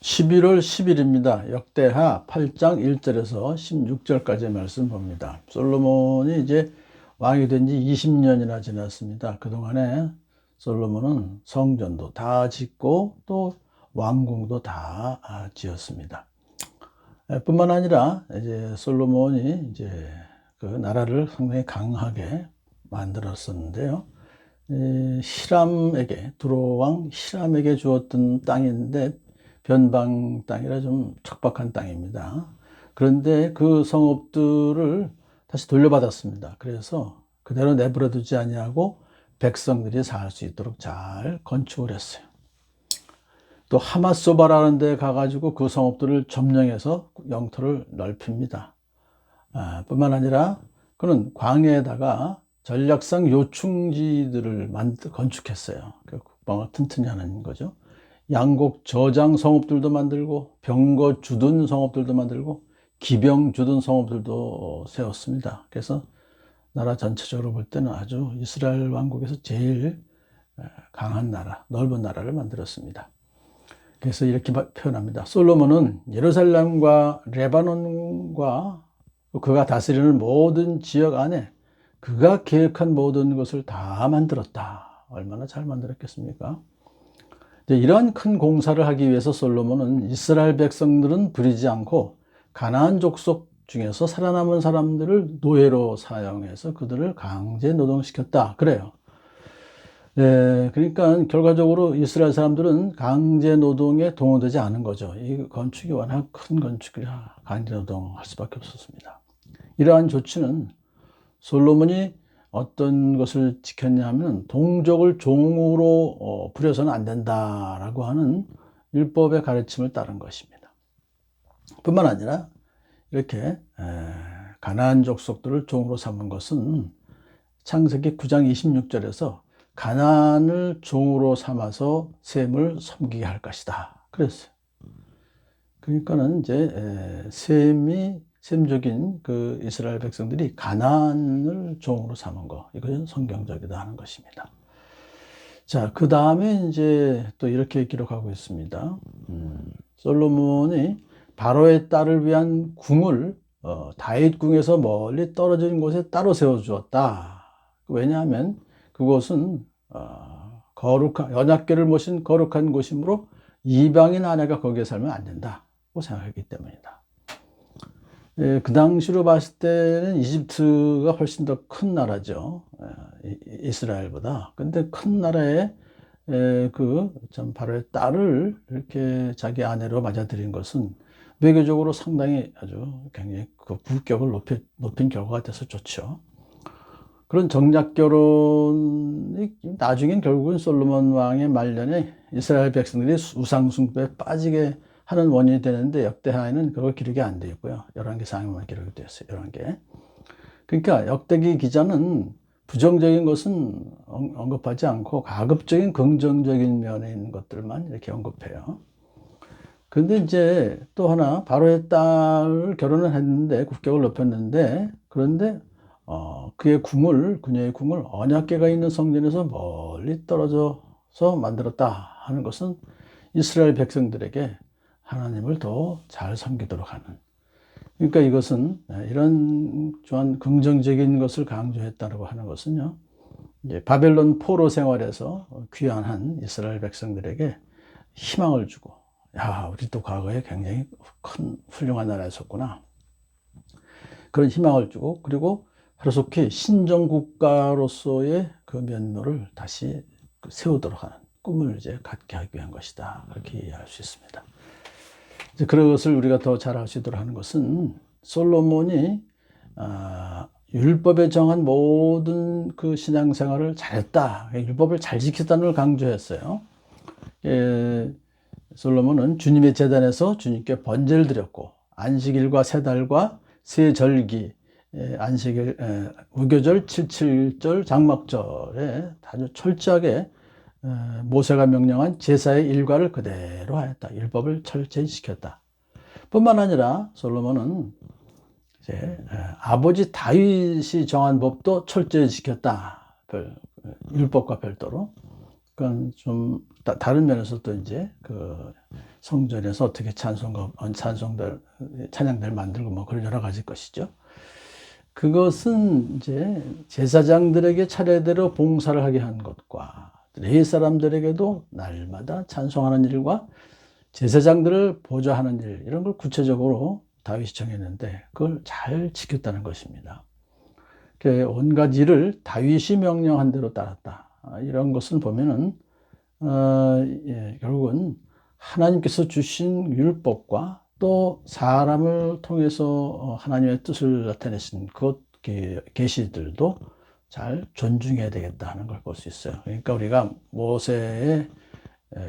11월 10일입니다. 역대하 8장 1절에서 16절까지의 말씀 봅니다. 솔로몬이 이제 왕이 된 지 20년이나 지났습니다. 그동안에 솔로몬은 성전도 다 짓고 또 왕궁도 다 지었습니다. 뿐만 아니라 이제 솔로몬이 이제 그 나라를 상당히 강하게 만들었었는데요. 히람에게, 두로왕 히람에게 주었던 땅인데 변방 땅이라 좀 척박한 땅입니다. 그런데 그 성읍들을 다시 돌려받았습니다. 그래서 그대로 내버려 두지 아니하고 백성들이 살 수 있도록 잘 건축을 했어요. 또 하맛소바라는 데 가가지고 그 성읍들을 점령해서 영토를 넓힙니다. 뿐만 아니라 그는 광야에다가 전략상 요충지들을 건축했어요. 그 국방을 튼튼히 하는 거죠. 양곡 저장 성읍들도 만들고 병거 주둔 성읍들도 만들고 기병 주둔 성읍들도 세웠습니다. 그래서 나라 전체적으로 볼 때는 아주 이스라엘 왕국에서 제일 강한 나라, 넓은 나라를 만들었습니다. 그래서 이렇게 표현합니다. 솔로몬은 예루살렘과 레바논과 그가 다스리는 모든 지역 안에 그가 계획한 모든 것을 다 만들었다. 얼마나 잘 만들었겠습니까? 이러한 큰 공사를 하기 위해서 솔로몬은 이스라엘 백성들은 부리지 않고 가나안 족속 중에서 살아남은 사람들을 노예로 사용해서 그들을 강제 노동시켰다. 그래요. 그러니까 결과적으로 이스라엘 사람들은 강제 노동에 동원되지 않은 거죠. 이 건축이 워낙 큰 건축이라 강제 노동할 수밖에 없었습니다. 이러한 조치는 솔로몬이 어떤 것을 지켰냐 하면 동족을 종으로 부려서는 안 된다라고 하는 율법의 가르침을 따른 것입니다. 뿐만 아니라 이렇게 가나안 족속들을 종으로 삼은 것은 창세기 9장 26절에서 가나안을 종으로 삼아서 셈을 섬기게 할 것이다. 그랬어요. 그러니까는 이제 셈족인 그 이스라엘 백성들이 가나안을 종으로 삼은 거, 이것은 성경적이다 하는 것입니다. 자, 그 다음에 이제 또 이렇게 기록하고 있습니다. 솔로몬이 바로의 딸을 위한 궁을 다윗 궁에서 멀리 떨어진 곳에 따로 세워주었다. 왜냐하면 그곳은 거룩한 언약궤를 모신 거룩한 곳이므로 이방인 아내가 거기에 살면 안 된다고 생각했기 때문이다. 그 당시로 봤을 때는 이집트가 훨씬 더 큰 나라죠. 이스라엘보다. 근데 큰 나라에 참 바로의 딸을 이렇게 자기 아내로 맞아들인 것은 외교적으로 상당히 아주 굉장히 그 국격을 높인 결과가 돼서 좋죠. 그런 정략 결혼이 나중엔 결국은 솔로몬 왕의 말년에 이스라엘 백성들이 우상 숭배에 빠지게 하는 원인이 되는데 역대하에는 그걸 기록이 안 되어 있고요. 11개상에만 기록이 되어 있어요. 11개. 그러니까 역대기 기자는 부정적인 것은 언급하지 않고 가급적인 긍정적인 면에 있는 것들만 이렇게 언급해요. 그런데 이제 또 하나 바로의 딸을 결혼을 했는데 국격을 높였는데 그런데 그녀의 궁을 언약궤가 있는 성전에서 멀리 떨어져서 만들었다 하는 것은 이스라엘 백성들에게 하나님을 더 잘 섬기도록 하는. 그러니까 이것은 이런 또한 긍정적인 것을 강조했다고 하는 것은요. 이제 바벨론 포로 생활에서 귀환한 이스라엘 백성들에게 희망을 주고, 야, 우리도 과거에 굉장히 큰 훌륭한 나라였었구나. 그런 희망을 주고, 그리고 하루속히 신정국가로서의 그 면모를 다시 세우도록 하는 꿈을 이제 갖게 하기 위한 것이다. 그렇게 이해할 수 있습니다. 이제 그것을 우리가 더 잘 알 수 있도록 하는 것은 솔로몬이 율법에 정한 모든 그 신앙생활을 잘했다. 율법을 잘 지켰다는 걸 강조했어요. 솔로몬은 주님의 제단에서 주님께 번제를 드렸고 안식일과 세 달과 세 절기, 안식일, 무교절, 칠칠절, 장막절에 아주 철저하게 모세가 명령한 제사의 일과를 그대로 하였다. 율법을 철저히 지켰다. 뿐만 아니라 솔로몬은 이제 아버지 다윗이 정한 법도 철저히 지켰다. 율법과 별도로. 그건 좀 다른 면에서 또 이제 그 성전에서 어떻게 찬양들 만들고 뭐 그런 여러 가지 것이죠. 그것은 이제 제사장들에게 차례대로 봉사를 하게 한 것과 레위 사람들에게도 날마다 찬송하는 일과 제사장들을 보좌하는 일, 이런 걸 구체적으로 다윗이 정했는데 그걸 잘 지켰다는 것입니다. 온갖 일을 다윗이 명령한 대로 따랐다. 이런 것은 보면은 결국은 하나님께서 주신 율법과 또 사람을 통해서 하나님의 뜻을 나타내신 그 계시들도 잘 존중해야 되겠다 하는 걸 볼 수 있어요. 그러니까 우리가 모세의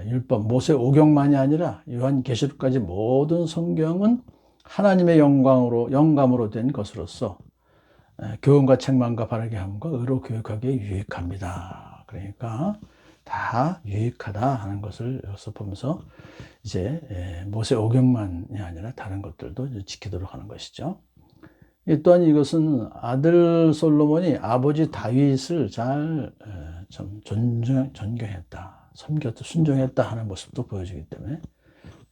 율법, 모세 오경만이 아니라 요한계시록까지 모든 성경은 하나님의 영감으로 된 것으로서 교훈과 책망과 바르게 함과 의로 교육하기에 유익합니다. 그러니까 다 유익하다 하는 것을 여기서 보면서 이제 모세 오경만이 아니라 다른 것들도 지키도록 하는 것이죠. 또한 이것은 아들 솔로몬이 아버지 다윗을 잘 존경했다, 섬겼다, 순종했다 하는 모습도 보여주기 때문에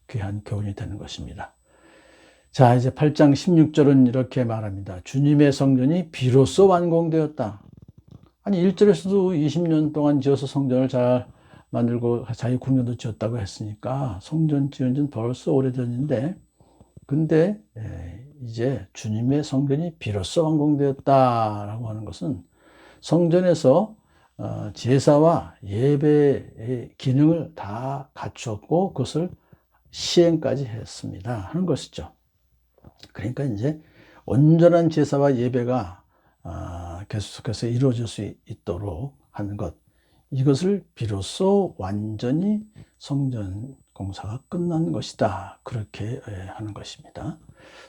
귀한 교훈이 되는 것입니다. 자, 이제 8장 16절은 이렇게 말합니다. 주님의 성전이 비로소 완공되었다. 아니 1절에서도 20년 동안 지어서 성전을 잘 만들고 자기 궁전도 지었다고 했으니까 성전 지은 지는 벌써 오래전인데, 근데 이제 주님의 성전이 비로소 완공되었다라고 하는 것은 성전에서 제사와 예배의 기능을 다 갖추었고 그것을 시행까지 했습니다 하는 것이죠. 그러니까 이제 온전한 제사와 예배가 계속해서 이루어질 수 있도록 하는 것, 이것을 비로소 완전히 성전 공사가 끝난 것이다, 그렇게 하는 것입니다.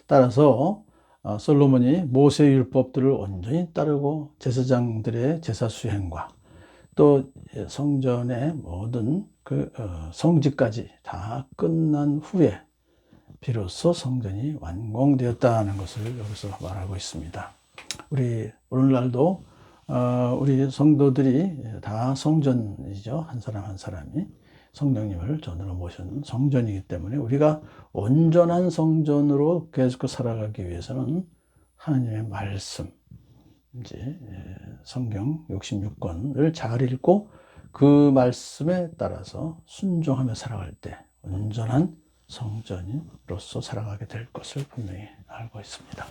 따라서 솔로몬이 모세 율법들을 온전히 따르고 제사장들의 제사 수행과 또 성전의 모든 그 성지까지 다 끝난 후에 비로소 성전이 완공되었다는 것을 여기서 말하고 있습니다. 우리 오늘날도 우리 성도들이 다 성전이죠. 한 사람 한 사람이 성령님을 전으로 모신 성전이기 때문에 우리가 온전한 성전으로 계속 살아가기 위해서는 하나님의 말씀, 이제 성경 66권을 잘 읽고 그 말씀에 따라서 순종하며 살아갈 때 온전한 성전으로서 살아가게 될 것을 분명히 알고 있습니다.